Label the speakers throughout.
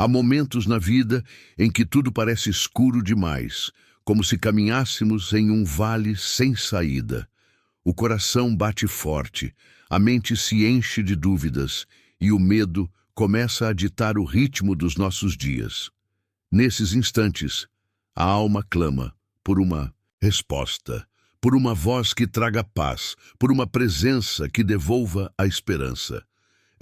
Speaker 1: Há momentos na vida em que tudo parece escuro demais, como se caminhássemos em um vale sem saída. O coração bate forte, a mente se enche de dúvidas e o medo começa a ditar o ritmo dos nossos dias. Nesses instantes, a alma clama por uma resposta, por uma voz que traga paz, por uma presença que devolva a esperança.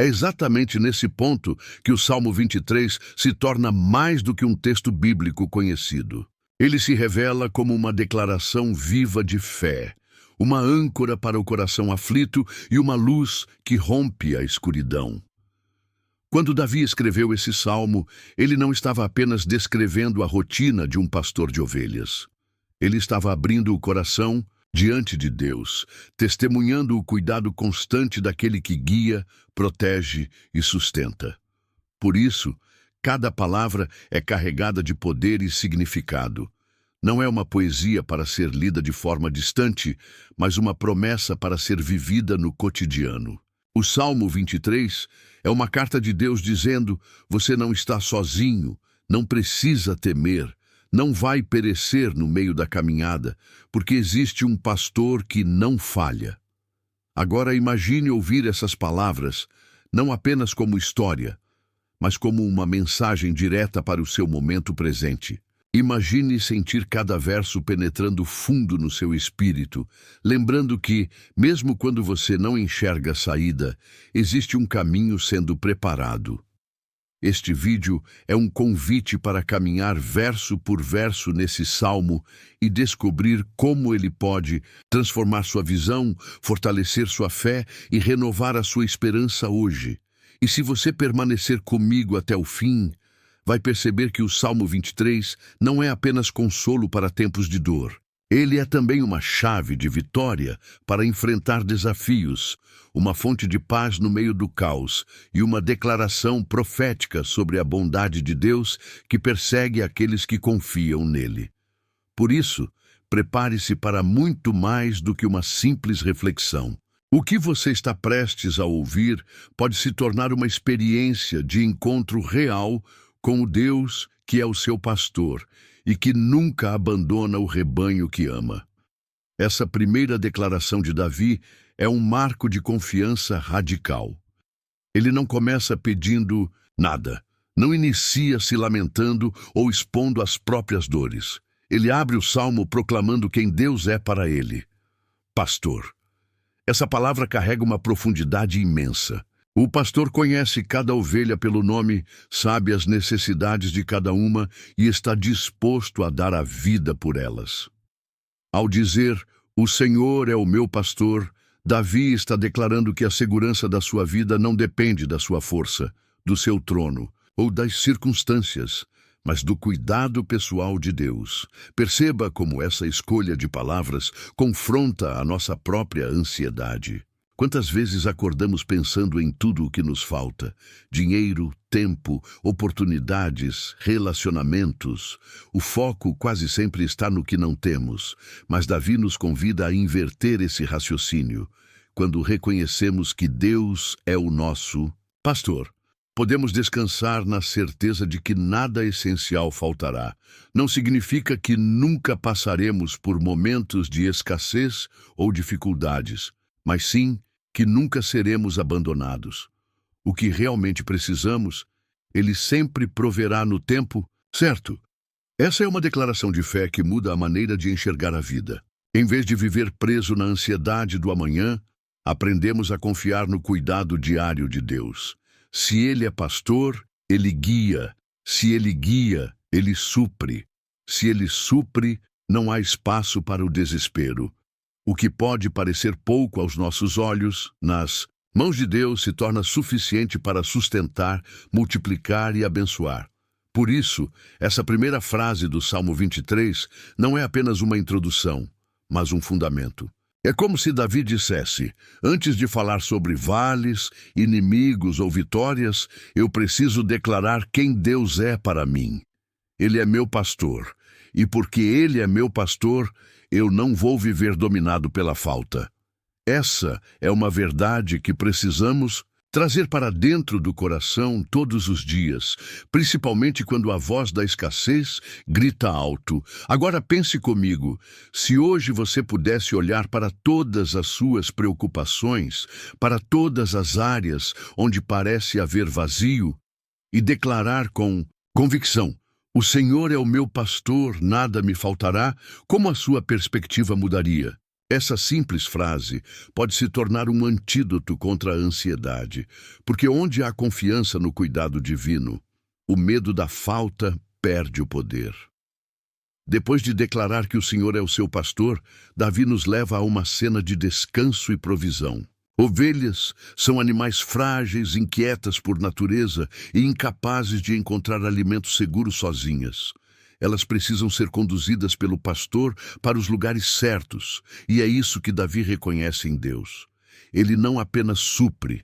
Speaker 1: É exatamente nesse ponto que o Salmo 23 se torna mais do que um texto bíblico conhecido. Ele se revela como uma declaração viva de fé, uma âncora para o coração aflito e uma luz que rompe a escuridão. Quando Davi escreveu esse salmo, ele não estava apenas descrevendo a rotina de um pastor de ovelhas. Ele estava abrindo o coração diante de Deus, testemunhando o cuidado constante daquele que guia, protege e sustenta. Por isso, cada palavra é carregada de poder e significado. Não é uma poesia para ser lida de forma distante, mas uma promessa para ser vivida no cotidiano. O Salmo 23 é uma carta de Deus dizendo: você não está sozinho, não precisa temer, não vai perecer no meio da caminhada, porque existe um pastor que não falha. Agora imagine ouvir essas palavras, não apenas como história, mas como uma mensagem direta para o seu momento presente. Imagine sentir cada verso penetrando fundo no seu espírito, lembrando que, mesmo quando você não enxerga a saída, existe um caminho sendo preparado. Este vídeo é um convite para caminhar verso por verso nesse salmo e descobrir como ele pode transformar sua visão, fortalecer sua fé e renovar a sua esperança hoje. E se você permanecer comigo até o fim, vai perceber que o Salmo 23 não é apenas consolo para tempos de dor. Ele é também uma chave de vitória para enfrentar desafios, uma fonte de paz no meio do caos e uma declaração profética sobre a bondade de Deus que persegue aqueles que confiam nele. Por isso, prepare-se para muito mais do que uma simples reflexão. O que você está prestes a ouvir pode se tornar uma experiência de encontro real com o Deus que é o seu pastor e que nunca abandona o rebanho que ama. Essa primeira declaração de Davi é um marco de confiança radical. Ele não começa pedindo nada, não inicia se lamentando ou expondo as próprias dores. Ele abre o salmo proclamando quem Deus é para ele: pastor. Essa palavra carrega uma profundidade imensa. O pastor conhece cada ovelha pelo nome, sabe as necessidades de cada uma e está disposto a dar a vida por elas. Ao dizer, o Senhor é o meu pastor, Davi está declarando que a segurança da sua vida não depende da sua força, do seu trono ou das circunstâncias, mas do cuidado pessoal de Deus. Perceba como essa escolha de palavras confronta a nossa própria ansiedade. Quantas vezes acordamos pensando em tudo o que nos falta? Dinheiro, tempo, oportunidades, relacionamentos. O foco quase sempre está no que não temos, mas Davi nos convida a inverter esse raciocínio. Quando reconhecemos que Deus é o nosso pastor, podemos descansar na certeza de que nada essencial faltará. Não significa que nunca passaremos por momentos de escassez ou dificuldades, mas sim que nunca seremos abandonados. O que realmente precisamos, Ele sempre proverá no tempo certo. Essa é uma declaração de fé que muda a maneira de enxergar a vida. Em vez de viver preso na ansiedade do amanhã, aprendemos a confiar no cuidado diário de Deus. Se Ele é pastor, Ele guia. Se Ele guia, Ele supre. Se Ele supre, não há espaço para o desespero. O que pode parecer pouco aos nossos olhos, nas mãos de Deus se torna suficiente para sustentar, multiplicar e abençoar. Por isso, essa primeira frase do Salmo 23 não é apenas uma introdução, mas um fundamento. É como se Davi dissesse: antes de falar sobre vales, inimigos ou vitórias, eu preciso declarar quem Deus é para mim. Ele é meu pastor, e porque Ele é meu pastor, eu não vou viver dominado pela falta. Essa é uma verdade que precisamos Trazer para dentro do coração todos os dias, principalmente quando a voz da escassez grita alto. Agora pense comigo, se hoje você pudesse olhar para todas as suas preocupações, para todas as áreas onde parece haver vazio, e declarar com convicção: o Senhor é o meu pastor, nada me faltará, como a sua perspectiva mudaria? Essa simples frase pode se tornar um antídoto contra a ansiedade, porque onde há confiança no cuidado divino, o medo da falta perde o poder. Depois de declarar que o Senhor é o seu pastor, Davi nos leva a uma cena de descanso e provisão. Ovelhas são animais frágeis, inquietas por natureza e incapazes de encontrar alimento seguro sozinhas. Elas precisam ser conduzidas pelo pastor para os lugares certos, e é isso que Davi reconhece em Deus. Ele não apenas supre,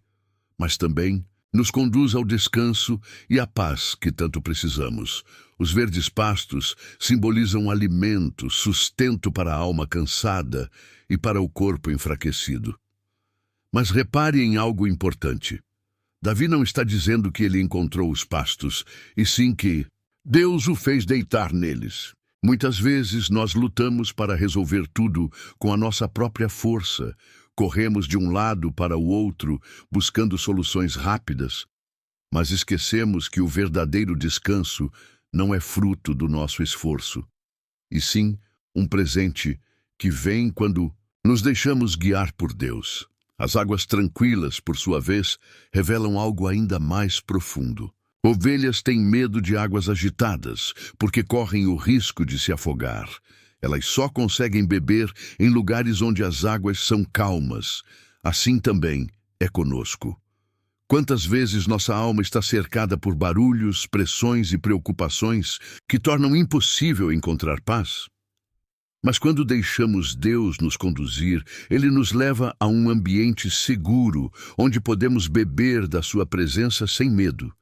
Speaker 1: mas também nos conduz ao descanso e à paz que tanto precisamos. Os verdes pastos simbolizam alimento, sustento para a alma cansada e para o corpo enfraquecido. Mas repare em algo importante. Davi não está dizendo que ele encontrou os pastos, e sim que Deus o fez deitar neles. Muitas vezes nós lutamos para resolver tudo com a nossa própria força. Corremos de um lado para o outro, buscando soluções rápidas, mas esquecemos que o verdadeiro descanso não é fruto do nosso esforço, e sim um presente que vem quando nos deixamos guiar por Deus. As águas tranquilas, por sua vez, revelam algo ainda mais profundo. Ovelhas têm medo de águas agitadas, porque correm o risco de se afogar. Elas só conseguem beber em lugares onde as águas são calmas. Assim também é conosco. Quantas vezes nossa alma está cercada por barulhos, pressões e preocupações que tornam impossível encontrar paz? Mas quando deixamos Deus nos conduzir, Ele nos leva a um ambiente seguro, onde podemos beber da sua presença sem medo.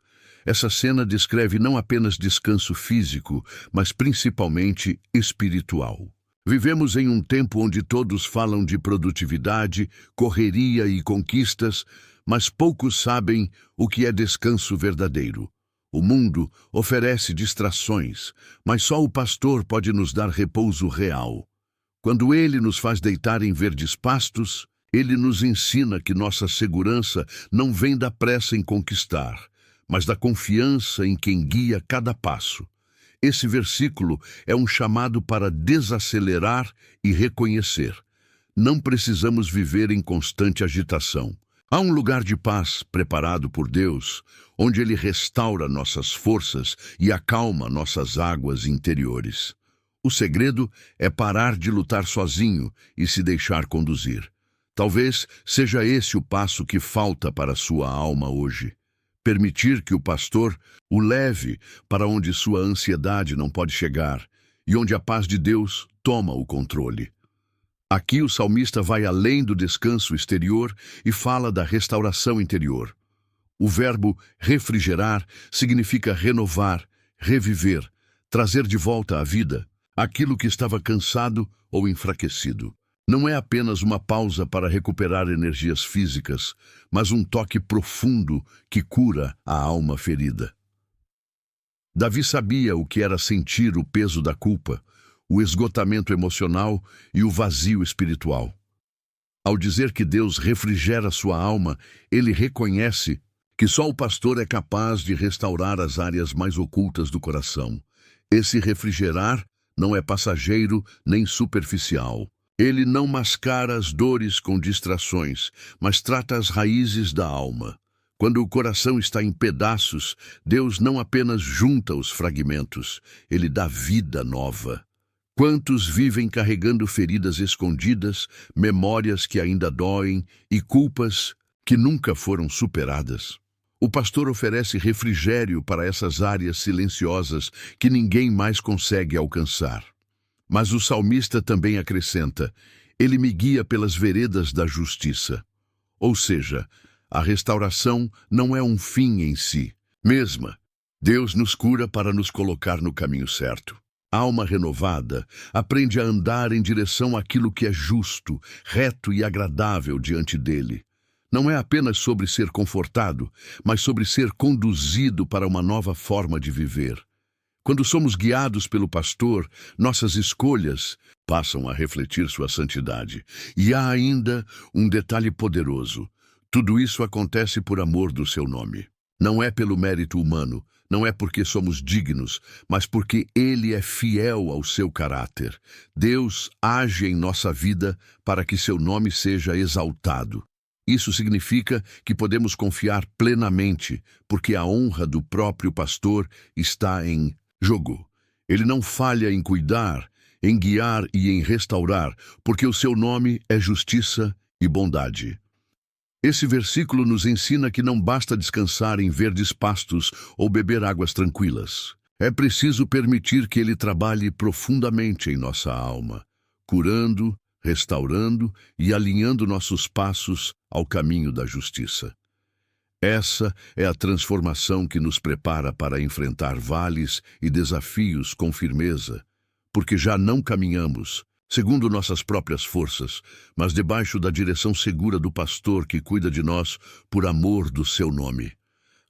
Speaker 1: Essa cena descreve não apenas descanso físico, mas principalmente espiritual. Vivemos em um tempo onde todos falam de produtividade, correria e conquistas, mas poucos sabem o que é descanso verdadeiro. O mundo oferece distrações, mas só o pastor pode nos dar repouso real. Quando ele nos faz deitar em verdes pastos, ele nos ensina que nossa segurança não vem da pressa em conquistar, mas da confiança em quem guia cada passo. Esse versículo é um chamado para desacelerar e reconhecer. Não precisamos viver em constante agitação. Há um lugar de paz preparado por Deus, onde Ele restaura nossas forças e acalma nossas águas interiores. O segredo é parar de lutar sozinho e se deixar conduzir. Talvez seja esse o passo que falta para a sua alma hoje. Permitir que o pastor o leve para onde sua ansiedade não pode chegar e onde a paz de Deus toma o controle. Aqui o salmista vai além do descanso exterior e fala da restauração interior. O verbo refrigerar significa renovar, reviver, trazer de volta à vida aquilo que estava cansado ou enfraquecido. Não é apenas uma pausa para recuperar energias físicas, mas um toque profundo que cura a alma ferida. Davi sabia o que era sentir o peso da culpa, o esgotamento emocional e o vazio espiritual. Ao dizer que Deus refrigera sua alma, ele reconhece que só o pastor é capaz de restaurar as áreas mais ocultas do coração. Esse refrigerar não é passageiro nem superficial. Ele não mascara as dores com distrações, mas trata as raízes da alma. Quando o coração está em pedaços, Deus não apenas junta os fragmentos, Ele dá vida nova. Quantos vivem carregando feridas escondidas, memórias que ainda doem e culpas que nunca foram superadas? O pastor oferece refrigério para essas áreas silenciosas que ninguém mais consegue alcançar. Mas o salmista também acrescenta: Ele me guia pelas veredas da justiça. Ou seja, a restauração não é um fim em si mesma. Deus nos cura para nos colocar no caminho certo. A alma renovada aprende a andar em direção àquilo que é justo, reto e agradável diante dele. não é apenas sobre ser confortado, mas sobre ser conduzido para uma nova forma de viver. Quando somos guiados pelo pastor, nossas escolhas passam a refletir sua santidade. E há ainda um detalhe poderoso. Tudo isso acontece por amor do seu nome. Não é pelo mérito humano, não é porque somos dignos, mas porque Ele é fiel ao seu caráter. Deus age em nossa vida para que seu nome seja exaltado. Isso significa que podemos confiar plenamente, porque a honra do próprio pastor está em jogo. Ele não falha em cuidar, em guiar e em restaurar, porque o seu nome é justiça e bondade. Esse versículo nos ensina que não basta descansar em verdes pastos ou beber águas tranquilas. É preciso permitir que Ele trabalhe profundamente em nossa alma, curando, restaurando e alinhando nossos passos ao caminho da justiça. Essa é a transformação que nos prepara para enfrentar vales e desafios com firmeza, porque já não caminhamos segundo nossas próprias forças, mas debaixo da direção segura do pastor que cuida de nós por amor do seu nome.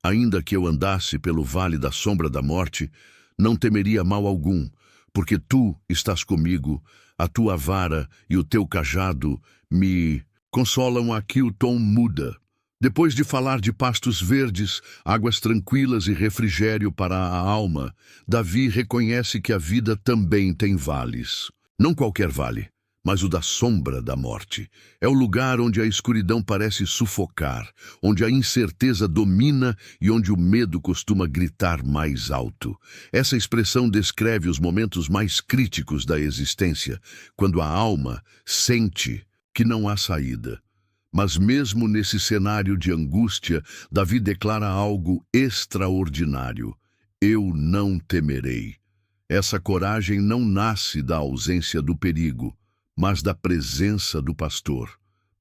Speaker 1: Ainda que eu andasse pelo vale da sombra da morte, não temeria mal algum, porque tu estás comigo, a tua vara e o teu cajado me consolam. Aqui o tom muda. Depois de falar de pastos verdes, águas tranquilas e refrigério para a alma, Davi reconhece que a vida também tem vales. Não qualquer vale, mas o da sombra da morte. É o lugar onde a escuridão parece sufocar, onde a incerteza domina e onde o medo costuma gritar mais alto. Essa expressão descreve os momentos mais críticos da existência, quando a alma sente que não há saída. Mas mesmo nesse cenário de angústia, Davi declara algo extraordinário: eu não temerei. Essa coragem não nasce da ausência do perigo, mas da presença do pastor.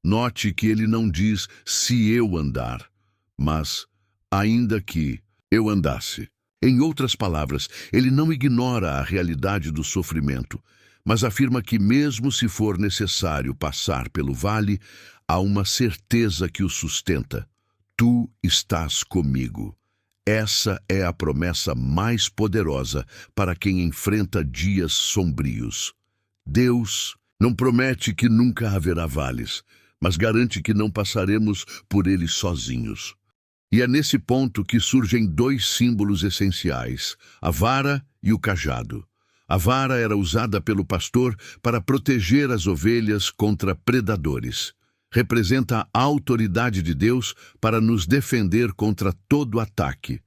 Speaker 1: Note que ele não diz se eu andar, mas ainda que eu andasse. Em outras palavras, ele não ignora a realidade do sofrimento, mas afirma que mesmo se for necessário passar pelo vale, há uma certeza que o sustenta. Tu estás comigo. Essa é a promessa mais poderosa para quem enfrenta dias sombrios. Deus não promete que nunca haverá vales, mas garante que não passaremos por eles sozinhos. E é nesse ponto que surgem dois símbolos essenciais, a vara e o cajado. A vara era usada pelo pastor para proteger as ovelhas contra predadores. Representa a autoridade de Deus para nos defender contra todo ataque.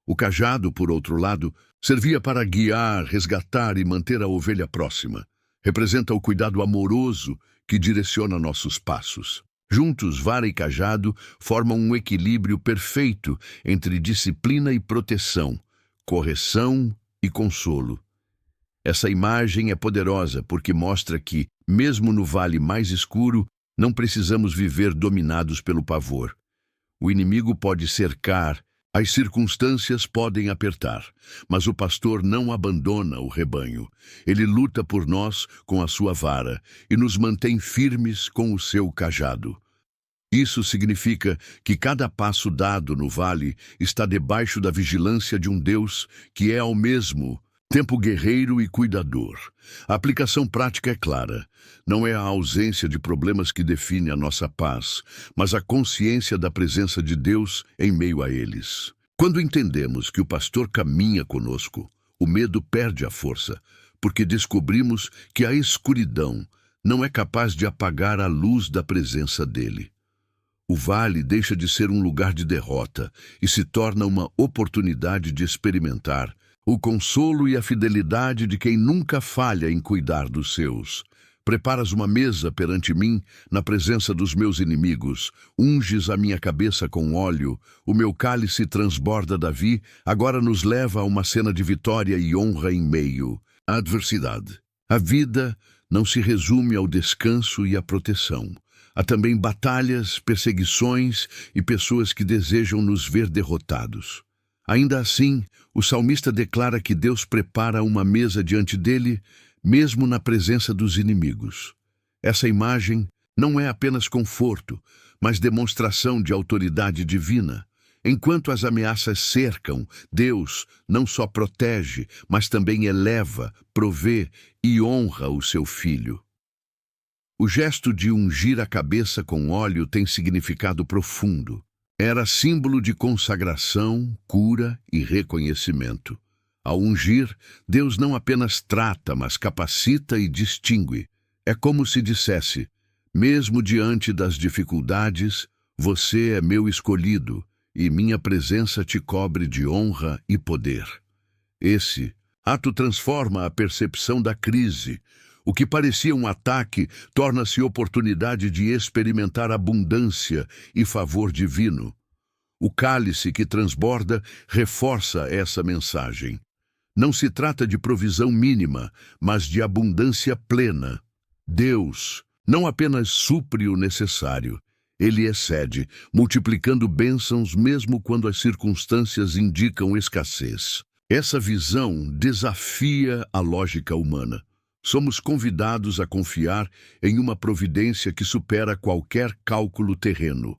Speaker 1: O cajado, por outro lado, servia para guiar, resgatar e manter a ovelha próxima. Representa o cuidado amoroso que direciona nossos passos. Juntos, vara e cajado formam um equilíbrio perfeito entre disciplina e proteção, correção e consolo. Essa imagem é poderosa porque mostra que, mesmo no vale mais escuro, não precisamos viver dominados pelo pavor. O inimigo pode cercar, as circunstâncias podem apertar, mas o pastor não abandona o rebanho. Ele luta por nós com a sua vara e nos mantém firmes com o seu cajado. Isso significa que cada passo dado no vale está debaixo da vigilância de um Deus que é ao mesmo tempo guerreiro e cuidador. A aplicação prática é clara. Não é a ausência de problemas que define a nossa paz, mas a consciência da presença de Deus em meio a eles. Quando entendemos que o pastor caminha conosco, o medo perde a força, porque descobrimos que a escuridão não é capaz de apagar a luz da presença dele. O vale deixa de ser um lugar de derrota e se torna uma oportunidade de experimentar o consolo e a fidelidade de quem nunca falha em cuidar dos seus. Preparas uma mesa perante mim, na presença dos meus inimigos. Unges a minha cabeça com óleo. O meu cálice transborda. Davi agora nos leva a uma cena de vitória e honra em meio à adversidade. A vida não se resume ao descanso e à proteção. Há também batalhas, perseguições e pessoas que desejam nos ver derrotados. Ainda assim, o salmista declara que Deus prepara uma mesa diante dele, mesmo na presença dos inimigos. Essa imagem não é apenas conforto, mas demonstração de autoridade divina. Enquanto as ameaças cercam, Deus não só protege, mas também eleva, provê e honra o seu Filho. O gesto de ungir a cabeça com óleo tem significado profundo. Era símbolo de consagração, cura e reconhecimento. Ao ungir, Deus não apenas trata, mas capacita e distingue. É como se dissesse: mesmo diante das dificuldades, você é meu escolhido, e minha presença te cobre de honra e poder. Esse ato transforma a percepção da crise. O que parecia um ataque torna-se oportunidade de experimentar abundância e favor divino. O cálice que transborda reforça essa mensagem. Não se trata de provisão mínima, mas de abundância plena. Deus não apenas supre o necessário, Ele excede, multiplicando bênçãos mesmo quando as circunstâncias indicam escassez. Essa visão desafia a lógica humana. Somos convidados a confiar em uma providência que supera qualquer cálculo terreno.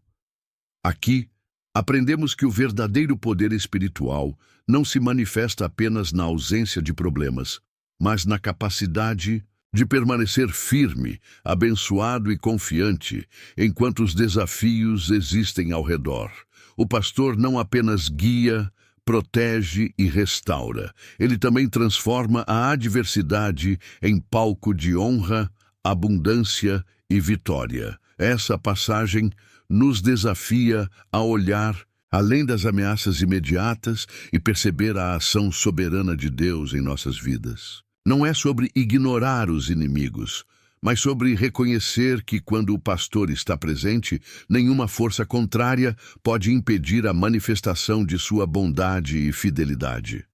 Speaker 1: Aqui, aprendemos que o verdadeiro poder espiritual não se manifesta apenas na ausência de problemas, mas na capacidade de permanecer firme, abençoado e confiante, enquanto os desafios existem ao redor. O pastor não apenas guia, protege e restaura. Ele também transforma a adversidade em palco de honra, abundância e vitória. Essa passagem nos desafia a olhar além das ameaças imediatas e perceber a ação soberana de Deus em nossas vidas. Não é sobre ignorar os inimigos, mas sobre reconhecer que quando o pastor está presente, nenhuma força contrária pode impedir a manifestação de sua bondade e fidelidade.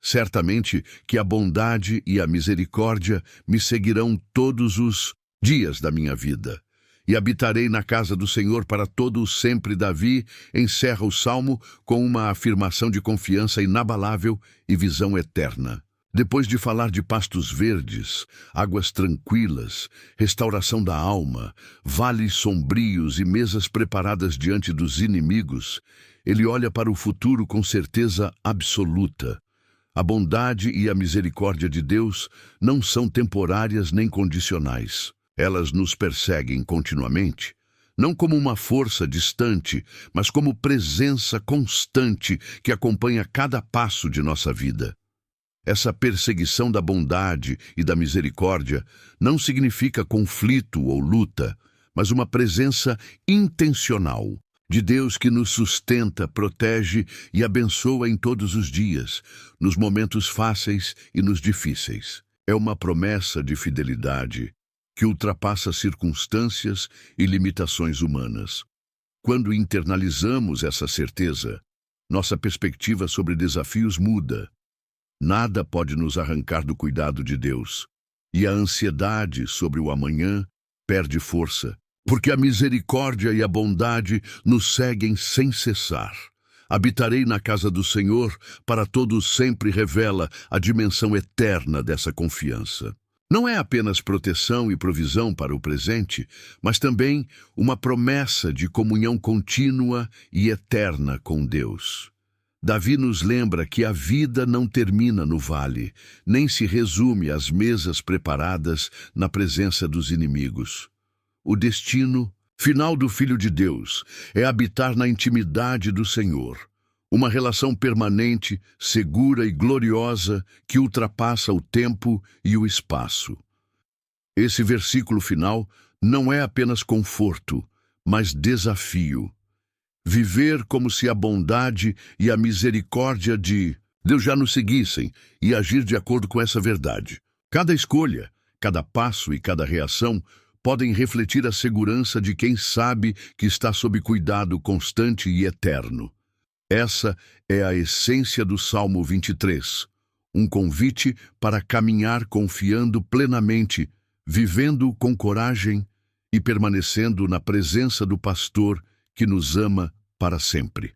Speaker 1: Certamente que a bondade e a misericórdia me seguirão todos os dias da minha vida. E habitarei na casa do Senhor para todo o sempre. Davi encerra o salmo com uma afirmação de confiança inabalável e visão eterna. Depois de falar de pastos verdes, águas tranquilas, restauração da alma, vales sombrios e mesas preparadas diante dos inimigos, ele olha para o futuro com certeza absoluta. A bondade e a misericórdia de Deus não são temporárias nem condicionais. Elas nos perseguem continuamente, não como uma força distante, mas como presença constante que acompanha cada passo de nossa vida. Essa perseguição da bondade e da misericórdia não significa conflito ou luta, mas uma presença intencional de Deus que nos sustenta, protege e abençoa em todos os dias, nos momentos fáceis e nos difíceis. É uma promessa de fidelidade que ultrapassa circunstâncias e limitações humanas. Quando internalizamos essa certeza, nossa perspectiva sobre desafios muda. Nada pode nos arrancar do cuidado de Deus, e a ansiedade sobre o amanhã perde força, porque a misericórdia e a bondade nos seguem sem cessar. Habitarei na casa do Senhor, para todos sempre revela a dimensão eterna dessa confiança. Não é apenas proteção e provisão para o presente, mas também uma promessa de comunhão contínua e eterna com Deus. Davi nos lembra que a vida não termina no vale, nem se resume às mesas preparadas na presença dos inimigos. O destino final do Filho de Deus é habitar na intimidade do Senhor, uma relação permanente, segura e gloriosa que ultrapassa o tempo e o espaço. Esse versículo final não é apenas conforto, mas desafio. Viver como se a bondade e a misericórdia de Deus já nos seguissem e agir de acordo com essa verdade. Cada escolha, cada passo e cada reação podem refletir a segurança de quem sabe que está sob cuidado constante e eterno. Essa é a essência do Salmo 23, um convite para caminhar confiando plenamente, vivendo com coragem e permanecendo na presença do pastor que nos ama para sempre.